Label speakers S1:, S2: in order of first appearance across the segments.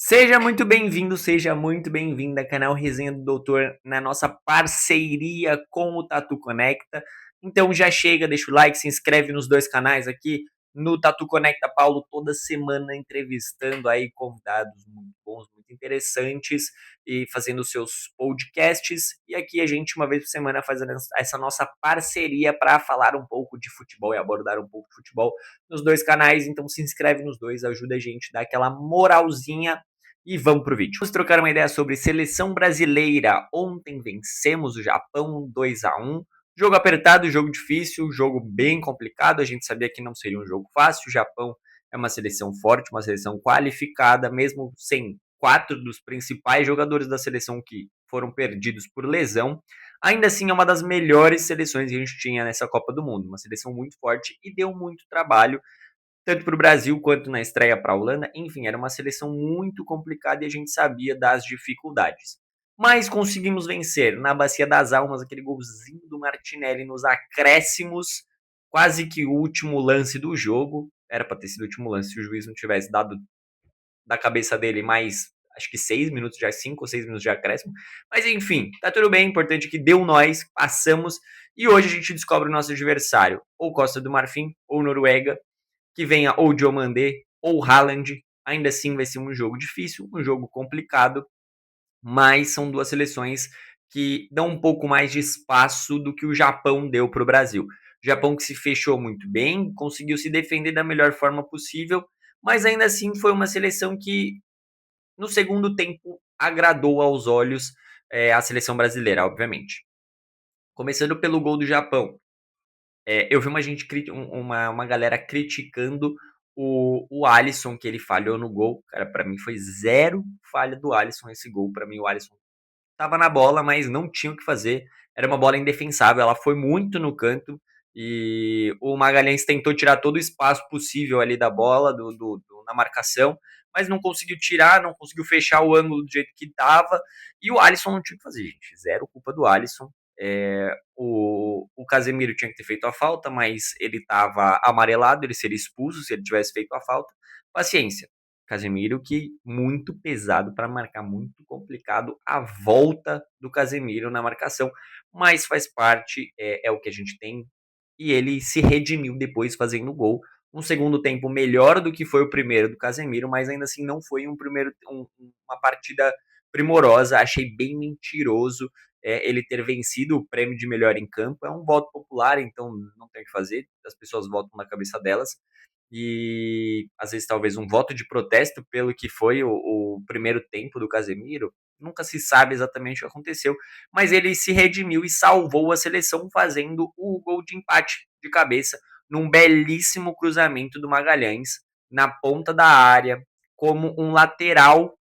S1: Seja muito bem-vindo, seja muito bem-vinda, canal Resenha do Doutor, na nossa parceria com o Tatu Conecta. Então já chega, deixa o like, se inscreve nos dois canais aqui, no Tatu Conecta Paulo, toda semana entrevistando aí convidados muito bons, muito interessantes e fazendo seus podcasts. E aqui a gente, uma vez por semana, faz essa nossa parceria para falar um pouco de futebol e abordar um pouco de futebol nos dois canais. Então se inscreve nos dois, ajuda a gente, dá aquela moralzinha e vamos pro vídeo. Vamos trocar uma ideia sobre seleção brasileira. Ontem vencemos o Japão 2-1. Jogo apertado, jogo difícil, jogo bem complicado. A gente sabia que não seria um jogo fácil. O Japão é uma seleção forte, uma seleção qualificada, mesmo sem 4 dos principais jogadores da seleção que foram perdidos por lesão. Ainda assim, é uma das melhores seleções que a gente tinha nessa Copa do Mundo. Uma seleção muito forte e deu muito trabalho tanto para o Brasil quanto na estreia para a Holanda. Enfim, era uma seleção muito complicada e a gente sabia das dificuldades. Mas conseguimos vencer na Bacia das Almas, aquele golzinho do Martinelli nos acréscimos, quase que o último lance do jogo. Era para ter sido o último lance se o juiz não tivesse dado da cabeça dele mais, acho que 6 minutos, já 5 ou 6 minutos de acréscimo. Mas enfim, tá tudo bem, importante que deu nós, passamos. E hoje a gente descobre o nosso adversário, ou Costa do Marfim, ou Noruega, que venha ou Diomandé ou Haaland. Ainda assim vai ser um jogo difícil, um jogo complicado, mas são duas seleções que dão um pouco mais de espaço do que o Japão deu para o Brasil. O Japão que se fechou muito bem, conseguiu se defender da melhor forma possível, mas ainda assim foi uma seleção que no segundo tempo agradou aos olhos a seleção brasileira, obviamente. Começando pelo gol do Japão. Eu vi uma galera criticando o Alisson, que ele falhou no gol. Cara, pra mim foi zero falha do Alisson esse gol. Pra mim o Alisson tava na bola, mas não tinha o que fazer. Era uma bola indefensável, ela foi muito no canto. E o Magalhães tentou tirar todo o espaço possível ali da bola, na marcação, mas não conseguiu tirar, não conseguiu fechar o ângulo do jeito que tava. E o Alisson não tinha o que fazer, gente. Zero culpa do Alisson. O Casemiro tinha que ter feito a falta, mas ele estava amarelado, ele seria expulso se ele tivesse feito a falta. Paciência. Casemiro que muito pesado para marcar, muito complicado a volta do Casemiro na marcação, mas faz parte, é o que a gente tem. E ele se redimiu depois fazendo gol. Um segundo tempo melhor do que foi o primeiro do Casemiro, mas ainda assim não foi uma partida primorosa. Achei bem mentiroso ele ter vencido o prêmio de melhor em campo. É um voto popular, então não tem o que fazer. As pessoas votam na cabeça delas e às vezes talvez um voto de protesto pelo que foi o primeiro tempo do Casemiro. Nunca se sabe exatamente o que aconteceu, mas ele se redimiu e salvou a seleção fazendo o gol de empate de cabeça num belíssimo cruzamento do Magalhães na ponta da área, como um lateral.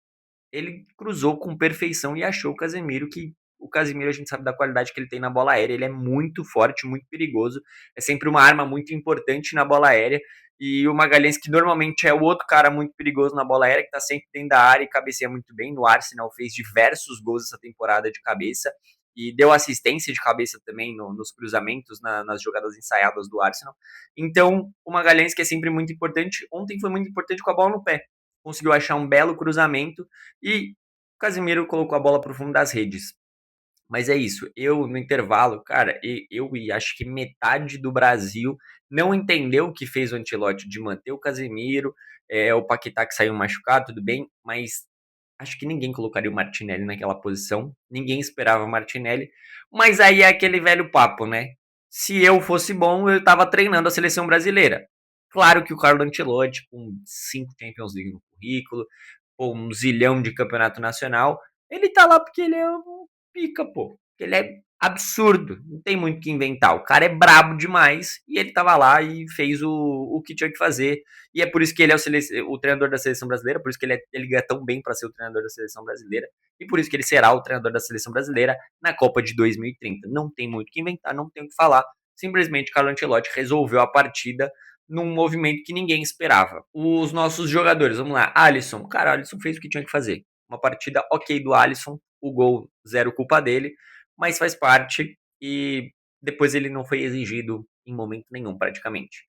S1: Ele cruzou com perfeição e achou o Casemiro, que o Casemiro a gente sabe da qualidade que ele tem na bola aérea, ele é muito forte, muito perigoso, é sempre uma arma muito importante na bola aérea, e o Magalhães, que normalmente é o outro cara muito perigoso na bola aérea, que tá sempre dentro da área e cabeceia muito bem, no Arsenal fez diversos gols essa temporada de cabeça, e deu assistência de cabeça também nos cruzamentos, nas jogadas ensaiadas do Arsenal. Então, o Magalhães, que é sempre muito importante, ontem foi muito importante com a bola no pé. Conseguiu achar um belo cruzamento e o Casemiro colocou a bola para o fundo das redes. Mas é isso, eu no intervalo, cara, eu e acho que metade do Brasil não entendeu o que fez o Ancelotti de manter o Casemiro, o Paquetá que saiu machucado, tudo bem, mas acho que ninguém colocaria o Martinelli naquela posição, ninguém esperava o Martinelli, mas aí é aquele velho papo, né? Se eu fosse bom, eu estava treinando a seleção brasileira. Claro que o Carlo Ancelotti, com 5 Champions League no currículo, ou um zilhão de campeonato nacional, ele tá lá porque ele é um pica, pô. Ele é absurdo, não tem muito o que inventar. O cara é brabo demais e ele tava lá e fez o que tinha que fazer. E é por isso que ele é o treinador da seleção brasileira, por isso que ele ganha tão bem para ser o treinador da seleção brasileira e por isso que ele será o treinador da seleção brasileira na Copa de 2030. Não tem muito o que inventar, não tem o que falar. Simplesmente Carlo Ancelotti resolveu a partida num movimento que ninguém esperava. Os nossos jogadores, vamos lá, Alisson, cara, Alisson fez o que tinha que fazer. Uma partida ok do Alisson, o gol zero culpa dele, mas faz parte e depois ele não foi exigido em momento nenhum, praticamente.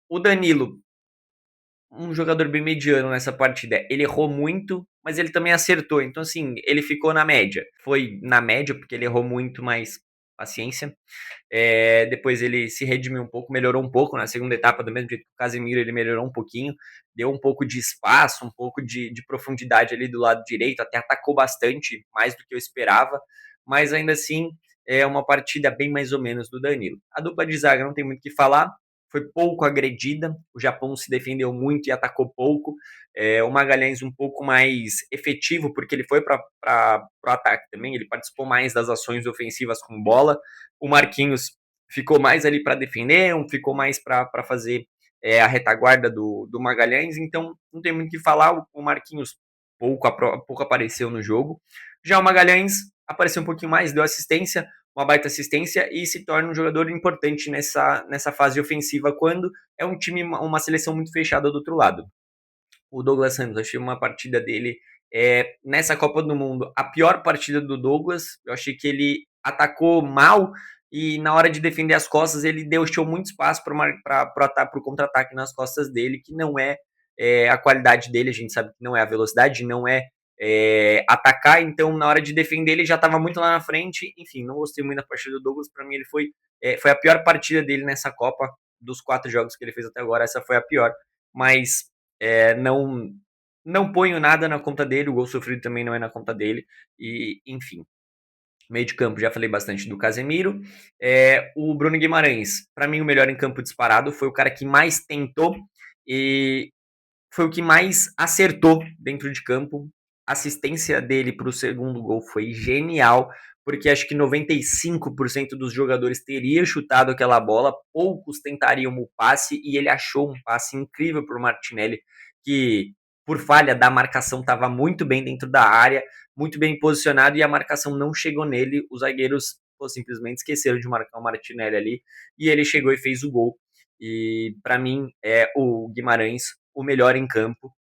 S1: O Danilo, um jogador bem mediano nessa partida. Ele errou muito, mas ele também acertou. Então, assim, ele ficou na média. Foi na média, porque ele errou muito, mas paciência. Depois ele se redimiu um pouco, melhorou um pouco na segunda etapa, do mesmo jeito que o Casemiro, ele melhorou um pouquinho, deu um pouco de espaço, um pouco de profundidade ali do lado direito, até atacou bastante, mais do que eu esperava, mas ainda assim é uma partida bem mais ou menos do Danilo. A dupla de zaga não tem muito o que falar, foi pouco agredida, o Japão se defendeu muito e atacou pouco, o Magalhães um pouco mais efetivo, porque ele foi para o ataque também, ele participou mais das ações ofensivas com bola, o Marquinhos ficou mais ali para defender, ficou mais para fazer a retaguarda do Magalhães, então não tem muito o que falar, o Marquinhos pouco apareceu no jogo, já o Magalhães apareceu um pouquinho mais, deu assistência, uma baita assistência e se torna um jogador importante nessa fase ofensiva quando é um time, uma seleção muito fechada do outro lado. O Douglas Santos, achei uma partida dele nessa Copa do Mundo, a pior partida do Douglas, eu achei que ele atacou mal e na hora de defender as costas ele deixou muito espaço para o contra-ataque nas costas dele, que não é a qualidade dele, a gente sabe que não é a velocidade, não atacar, então na hora de defender ele já estava muito lá na frente, enfim, não gostei muito da partida do Douglas, para mim ele foi a pior partida dele nessa Copa, dos 4 jogos que ele fez até agora, essa foi a pior, mas não ponho nada na conta dele, o gol sofrido também não é na conta dele, e enfim. Meio de campo, já falei bastante do Casemiro. O Bruno Guimarães, para mim, o melhor em campo disparado, foi o cara que mais tentou e foi o que mais acertou dentro de campo. A assistência dele para o segundo gol foi genial, porque acho que 95% dos jogadores teria chutado aquela bola, poucos tentariam o passe e ele achou um passe incrível para o Martinelli, que por falha da marcação estava muito bem dentro da área, muito bem posicionado e a marcação não chegou nele. Os zagueiros simplesmente esqueceram de marcar o Martinelli ali e ele chegou e fez o gol. E para mim, o Guimarães o melhor em campo.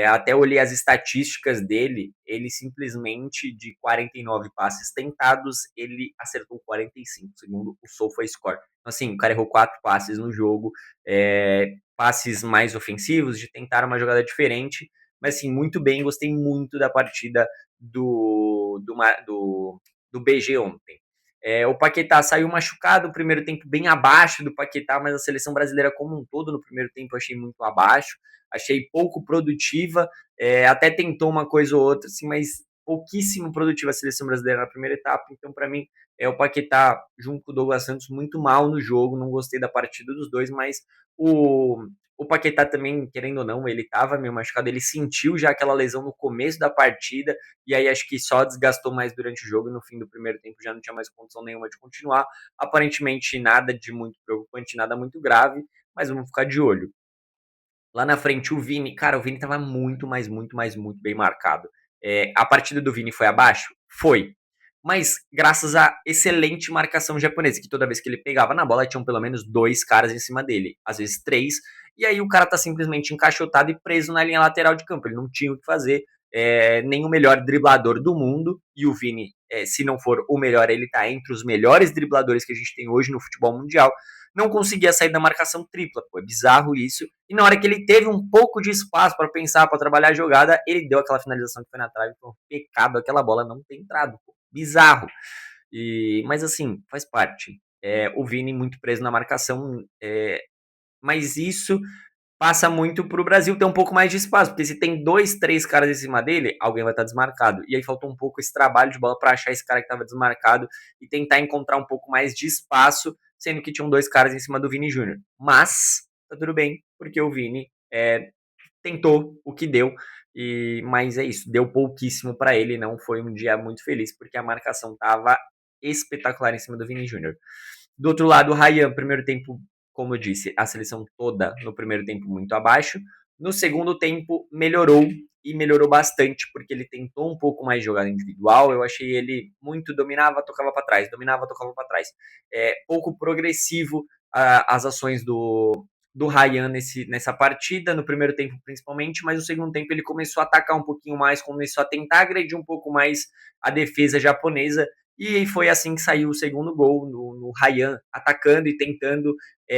S1: Até olhei as estatísticas dele, ele simplesmente de 49 passes tentados, ele acertou 45, segundo o SofaScore. Então, assim, o cara errou 4 passes no jogo, passes mais ofensivos, de tentar uma jogada diferente, mas assim, muito bem, gostei muito da partida do BG ontem. O Paquetá saiu machucado, o primeiro tempo bem abaixo do Paquetá, mas a seleção brasileira como um todo no primeiro tempo eu achei muito abaixo, achei pouco produtiva, até tentou uma coisa ou outra, assim, mas pouquíssimo produtiva a seleção brasileira na primeira etapa, então para mim o Paquetá junto com o Douglas Santos muito mal no jogo, não gostei da partida dos dois, mas o Paquetá também, querendo ou não, ele estava meio machucado, ele sentiu já aquela lesão no começo da partida, e aí acho que só desgastou mais durante o jogo, e no fim do primeiro tempo já não tinha mais condição nenhuma de continuar. Aparentemente nada de muito preocupante, nada muito grave, mas vamos ficar de olho. Lá na frente, o Vini, cara, o Vini tava muito, mas muito, mas muito bem marcado. A partida do Vini foi abaixo? Foi. Mas graças à excelente marcação japonesa, que toda vez que ele pegava na bola, tinham pelo menos 2 caras em cima dele, às vezes 3, e aí o cara tá simplesmente encaixotado e preso na linha lateral de campo. Ele não tinha o que fazer, nem o melhor driblador do mundo, e o Vini, se não for o melhor, ele tá entre os melhores dribladores que a gente tem hoje no futebol mundial, não conseguia sair da marcação tripla, pô, é bizarro isso. E na hora que ele teve um pouco de espaço para pensar, para trabalhar a jogada, ele deu aquela finalização que foi na trave, foi um pecado aquela bola não ter entrado, pô, bizarro. Mas assim, faz parte. O Vini muito preso na marcação, mas isso passa muito para o Brasil ter um pouco mais de espaço, porque se tem 2, 3 caras em cima dele, alguém vai estar desmarcado. E aí faltou um pouco esse trabalho de bola para achar esse cara que estava desmarcado e tentar encontrar um pouco mais de espaço, sendo que tinham 2 caras em cima do Vini Júnior. Mas tá tudo bem, porque o Vini tentou o que deu, mas é isso, deu pouquíssimo para ele, não foi um dia muito feliz, porque a marcação estava espetacular em cima do Vini Júnior. Do outro lado, o Ryan, primeiro tempo, como eu disse, a seleção toda no primeiro tempo muito abaixo. No segundo tempo, melhorou e melhorou bastante, porque ele tentou um pouco mais de jogada individual. Eu achei ele muito dominava, tocava para trás, dominava, tocava para trás. Pouco progressivo as ações do Ryan nessa partida, no primeiro tempo principalmente, mas no segundo tempo ele começou a atacar um pouquinho mais, começou a tentar agredir um pouco mais a defesa japonesa, E foi assim que saiu o segundo gol, no Ryan atacando e tentando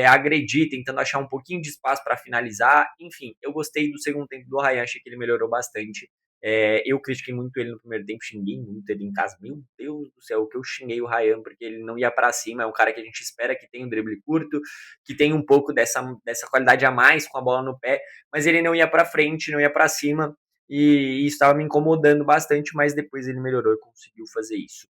S1: agredir, tentando achar um pouquinho de espaço para finalizar. Enfim, eu gostei do segundo tempo do Ryan, achei que ele melhorou bastante. Eu critiquei muito ele no primeiro tempo, xinguei muito ele em casa. Meu Deus do céu, o que eu xinguei o Ryan, porque ele não ia para cima. É um cara que a gente espera que tenha um drible curto, que tenha um pouco dessa qualidade a mais com a bola no pé, mas ele não ia para frente, não ia para cima. E isso estava me incomodando bastante, mas depois ele melhorou e conseguiu fazer isso.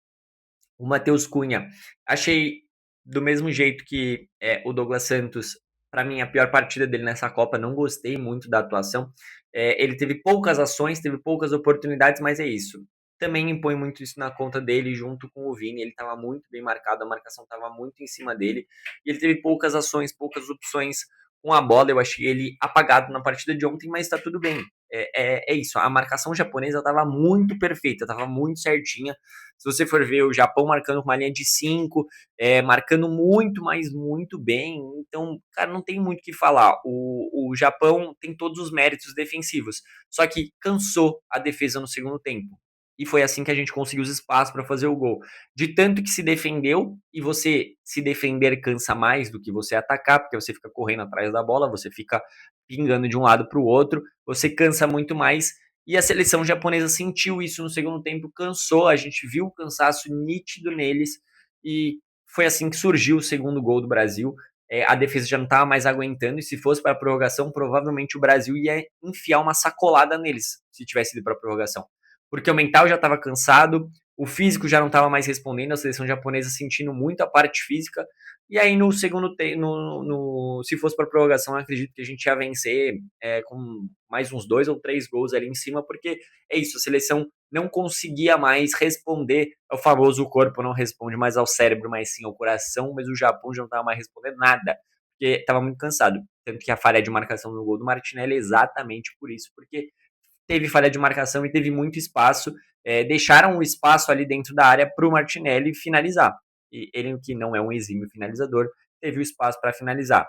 S1: O Matheus Cunha, achei do mesmo jeito que o Douglas Santos, para mim, a pior partida dele nessa Copa, não gostei muito da atuação. Ele teve poucas ações, teve poucas oportunidades, mas é isso. Também impõe muito isso na conta dele, junto com o Vini. Ele estava muito bem marcado, a marcação estava muito em cima dele. E ele teve poucas ações, poucas opções com a bola. Eu achei ele apagado na partida de ontem, mas está tudo bem. É isso, a marcação japonesa estava muito perfeita, estava muito certinha. Se você for ver o Japão marcando com uma linha de 5, marcando muito, mas muito bem. Então, cara, não tem muito o que falar. O Japão tem todos os méritos defensivos, só que cansou a defesa no segundo tempo. E foi assim que a gente conseguiu os espaços para fazer o gol. De tanto que se defendeu, e você se defender cansa mais do que você atacar, porque você fica correndo atrás da bola, você fica pingando de um lado para o outro, você cansa muito mais. E a seleção japonesa sentiu isso no segundo tempo, cansou, a gente viu o cansaço nítido neles, e foi assim que surgiu o segundo gol do Brasil. A defesa já não estava mais aguentando, e se fosse para a prorrogação, provavelmente o Brasil ia enfiar uma sacolada neles, se tivesse ido para a prorrogação. Porque o mental já estava cansado, o físico já não estava mais respondendo, a seleção japonesa sentindo muito a parte física, e aí no segundo tempo, se fosse para prorrogação, eu acredito que a gente ia vencer com mais uns 2 ou 3 gols ali em cima, porque é isso, a seleção não conseguia mais responder ao famoso o corpo não responde mais ao cérebro, mas sim ao coração, mas o Japão já não estava mais respondendo nada, porque estava muito cansado. Tanto que a falha de marcação no gol do Martinelli é exatamente por isso, porque teve falha de marcação e teve muito espaço, deixaram o espaço ali dentro da área para o Martinelli finalizar. E ele, que não é um exímio finalizador, teve o espaço para finalizar.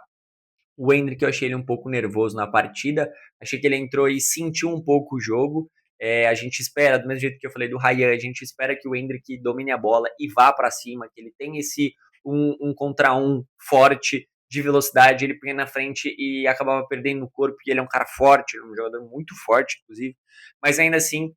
S1: O Endrick, eu achei ele um pouco nervoso na partida. Achei que ele entrou e sentiu um pouco o jogo. A gente espera, do mesmo jeito que eu falei do Ryan, a gente espera que o Endrick domine a bola e vá para cima, que ele tenha esse um contra um forte de velocidade. Ele põe na frente e acabava perdendo o corpo, porque ele é um cara forte, um jogador muito forte, inclusive. Mas ainda assim,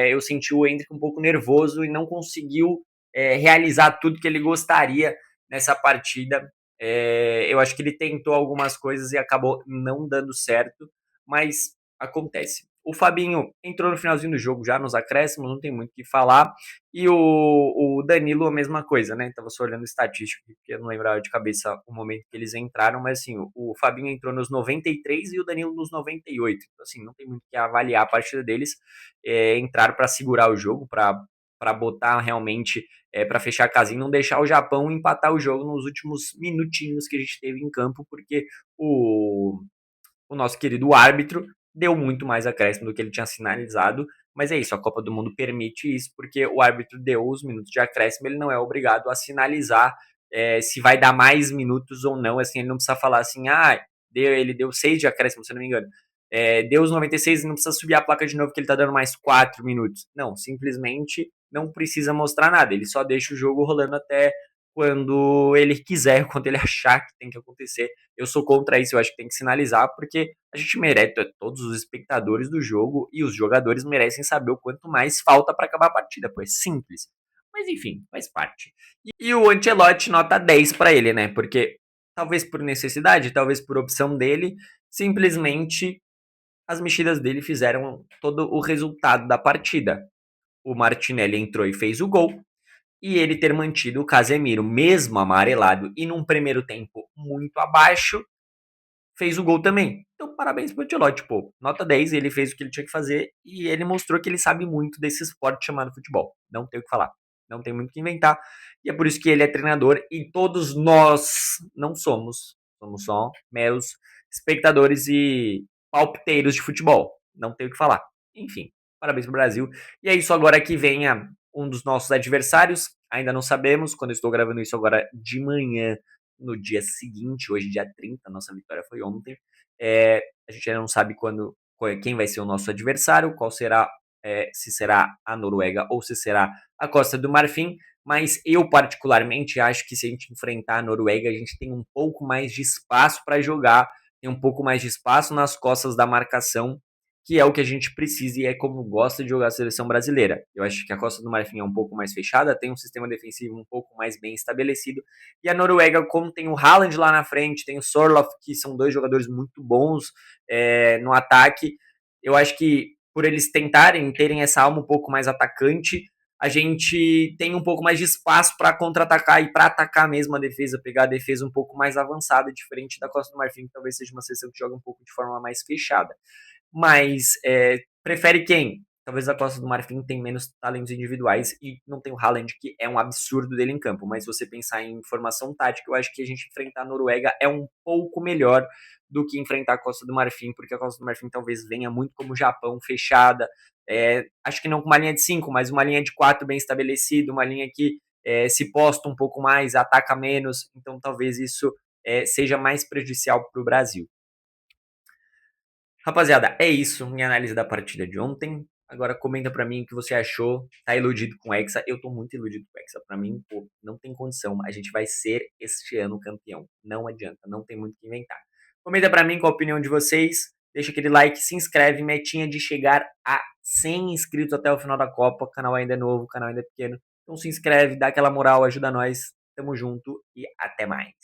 S1: eu senti o Endrick um pouco nervoso e não conseguiu realizar tudo que ele gostaria nessa partida. Eu acho que ele tentou algumas coisas e acabou não dando certo, mas acontece. O Fabinho entrou no finalzinho do jogo já nos acréscimos, não tem muito o que falar. E o Danilo, a mesma coisa, né? Tava só olhando estatístico, porque eu não lembrava de cabeça o momento que eles entraram, mas assim, o Fabinho entrou nos 93 e o Danilo nos 98. Então, assim, não tem muito o que avaliar a partida deles. Entraram para segurar o jogo, para botar realmente para fechar a casinha, não deixar o Japão empatar o jogo nos últimos minutinhos que a gente teve em campo, porque o nosso querido árbitro deu muito mais acréscimo do que ele tinha sinalizado. Mas é isso, a Copa do Mundo permite isso, porque o árbitro deu os minutos de acréscimo, ele não é obrigado a sinalizar se vai dar mais minutos ou não. Assim, ele não precisa falar assim, ele deu 6 de acréscimo, se eu não me engano. Deu os 96 e não precisa subir a placa de novo que ele tá dando mais 4 minutos. Não, simplesmente não precisa mostrar nada. Ele só deixa o jogo rolando até quando ele quiser, quando ele achar que tem que acontecer. Eu sou contra isso, eu acho que tem que sinalizar, porque a gente merece, todos os espectadores do jogo e os jogadores merecem saber o quanto mais falta para acabar a partida, pois simples. Mas enfim, faz parte. E o Ancelotti nota 10 para ele, né? Porque talvez por necessidade, talvez por opção dele, simplesmente as mexidas dele fizeram todo o resultado da partida. O Martinelli entrou e fez o gol, e ele ter mantido o Casemiro, mesmo amarelado e num primeiro tempo muito abaixo, fez o gol também. Então, parabéns pro Ancelotti, pô. Nota 10, ele fez o que ele tinha que fazer e ele mostrou que ele sabe muito desse esporte chamado futebol. Não tem o que falar. Não tem muito o que inventar. E é por isso que ele é treinador e todos nós não somos. Somos só meros espectadores e palpiteiros de futebol. Não tem o que falar. Enfim, parabéns pro Brasil. E é isso agora que venha um dos nossos adversários. Ainda não sabemos, quando eu estou gravando isso agora de manhã, no dia seguinte, hoje dia 30, nossa vitória foi ontem. A gente ainda não sabe quem vai ser o nosso adversário, qual será, se será a Noruega ou se será a Costa do Marfim, mas eu particularmente acho que se a gente enfrentar a Noruega, a gente tem um pouco mais de espaço para jogar, tem um pouco mais de espaço nas costas da marcação, que é o que a gente precisa e é como gosta de jogar a seleção brasileira. Eu acho que a Costa do Marfim é um pouco mais fechada, tem um sistema defensivo um pouco mais bem estabelecido, e a Noruega, como tem o Haaland lá na frente, tem o Sorloth, que são dois jogadores muito bons no ataque, eu acho que por eles tentarem, terem essa alma um pouco mais atacante, a gente tem um pouco mais de espaço para contra-atacar e para atacar mesmo a defesa, pegar a defesa um pouco mais avançada, diferente da Costa do Marfim, que talvez seja uma seleção que joga um pouco de forma mais fechada. Mas prefere quem? Talvez a Costa do Marfim tem menos talentos individuais e não tem o Haaland, que é um absurdo dele em campo. Mas se você pensar em formação tática, eu acho que a gente enfrentar a Noruega é um pouco melhor do que enfrentar a Costa do Marfim, porque a Costa do Marfim talvez venha muito como o Japão, fechada. Acho que não com uma linha de 5, mas uma linha de 4 bem estabelecida, uma linha que se posta um pouco mais, ataca menos. Então talvez isso seja mais prejudicial para o Brasil. Rapaziada, é isso, minha análise da partida de ontem. Agora comenta pra mim o que você achou. Tá iludido com o Hexa? Eu tô muito iludido com o Hexa. Pra mim, pô, não tem condição. A gente vai ser este ano campeão. Não adianta, não tem muito o que inventar. Comenta pra mim qual a opinião de vocês. Deixa aquele like, se inscreve. Metinha de chegar a 100 inscritos até o final da Copa. O canal ainda é novo, o canal ainda é pequeno. Então se inscreve, dá aquela moral, ajuda nós. Tamo junto e até mais.